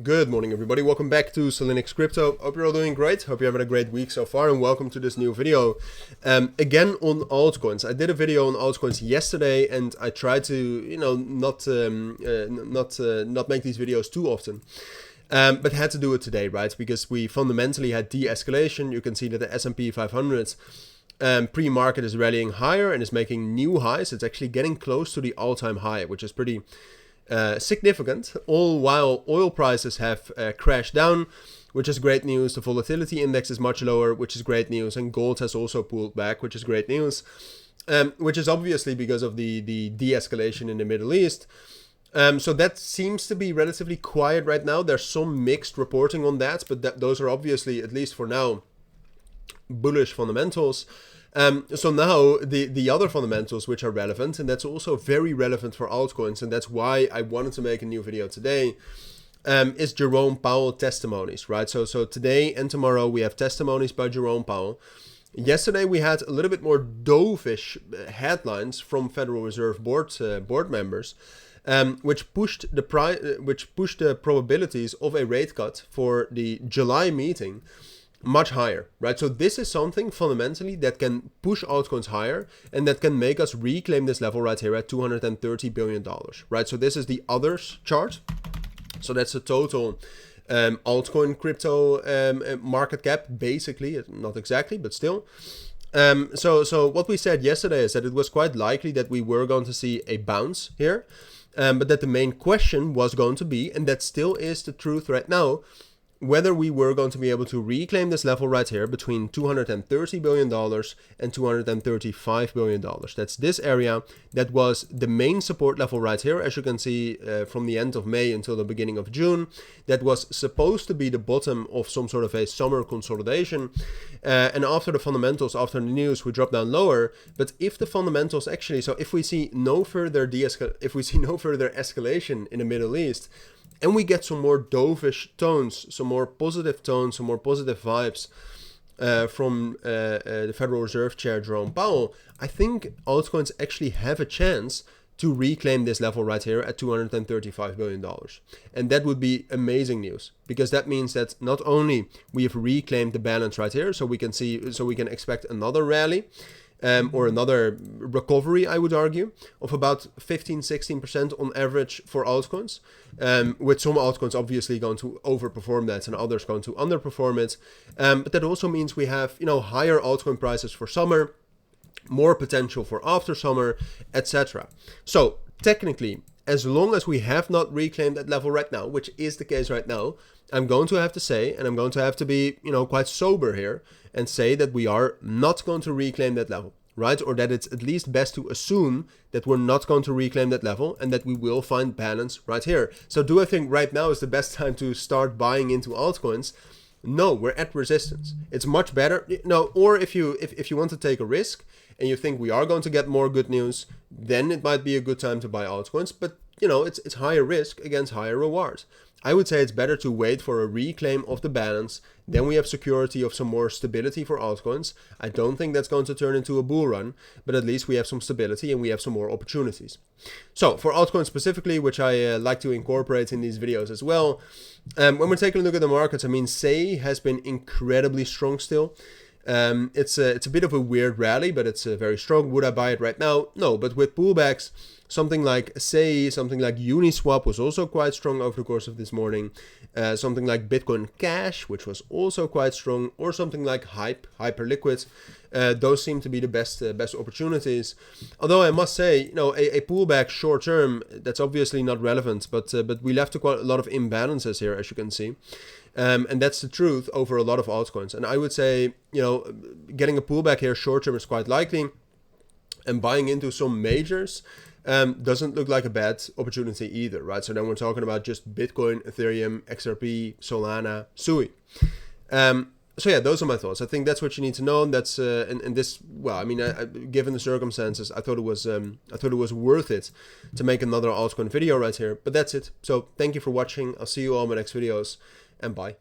Good morning, everybody. Welcome back to Cilinix Crypto. Hope you're all doing great. Hope you're having a great week so far, and welcome to this new video. Again on altcoins. I did a video on altcoins yesterday, and I tried to, not make these videos too often. But had to do it today, right? Because we fundamentally had de-escalation. You can see that the S&P 500 pre-market is rallying higher and is making new highs. It's actually getting close to the all-time high, which is pretty significant, all while oil prices have crashed down, which is great news. The volatility index is much lower, which is great news, and gold has also pulled back, which is great news, which is obviously because of the de-escalation in the Middle East. So that seems to be relatively quiet right now. There's some mixed reporting on that, but those are obviously, at least for now, bullish fundamentals. So now the other fundamentals which are relevant, and that's also very relevant for altcoins, and that's why I wanted to make a new video today, is Jerome Powell testimonies, right? So today and tomorrow we have testimonies by Jerome Powell. Yesterday we had a little bit more dovish headlines from Federal Reserve board members, which pushed the probabilities of a rate cut for the July meeting much higher, right? So this is something fundamentally that can push altcoins higher and that can make us reclaim this level right here at $230 billion, right? So this is the others chart. So that's the total altcoin crypto market cap, basically, not exactly, but still. So what we said yesterday is that it was quite likely that we were going to see a bounce here, but that the main question was going to be, and that still is the truth right now, whether we were going to be able to reclaim this level right here between $230 billion and $235 billion. That's this area that was the main support level right here, as you can see from the end of May until the beginning of June. That was supposed to be the bottom of some sort of a summer consolidation. And after the fundamentals, after the news, we dropped down lower. But if the fundamentals actually, so if we see no further escalation in the Middle East, and we get some more dovish tones, some more positive tones, some more positive vibes from the Federal Reserve Chair Jerome Powell, I think altcoins actually have a chance to reclaim this level right here at $235 billion. And that would be amazing news, because that means that not only we have reclaimed the balance right here, so we can expect another rally, or another recovery, I would argue, of about 15-16% on average for altcoins, with some altcoins obviously going to overperform that and others going to underperform it. But that also means we have, higher altcoin prices for summer, more potential for after summer, etc. So technically, as long as we have not reclaimed that level right now, which is the case right now, I'm going to have to say, and I'm going to have to be, quite sober here and say that we are not going to reclaim that level, right? Or that it's at least best to assume that we're not going to reclaim that level and that we will find balance right here. So do I think right now is the best time to start buying into altcoins? No, we're at resistance. It's much better, or if you want to take a risk and you think we are going to get more good news, then it might be a good time to buy altcoins. But it's higher risk against higher reward. I would say it's better to wait for a reclaim of the balance. Then we have security of some more stability for altcoins. I don't think that's going to turn into a bull run, but at least we have some stability and we have some more opportunities. So for altcoins specifically, which I like to incorporate in these videos as well, when we're taking a look at the markets, SEI has been incredibly strong still. It's a bit of a weird rally, but it's very strong. Would I buy it right now? No, but with pullbacks, something like SEI, something like Uniswap was also quite strong over the course of this morning. Something like Bitcoin Cash, which was also quite strong, or something like Hyperliquid. Those seem to be the best opportunities. Although I must say, a pullback short term, that's obviously not relevant, but we left quite a lot of imbalances here, as you can see. And that's the truth over a lot of altcoins. And I would say, getting a pullback here short term is quite likely, and buying into some majors doesn't look like a bad opportunity either, right? So then we're talking about just Bitcoin, Ethereum, XRP, Solana, SUI. So yeah, those are my thoughts. I think that's what you need to know. And that's and this. Well, given the circumstances, I thought it was worth it to make another altcoin video right here. But that's it. So thank you for watching. I'll see you all in my next videos, and bye.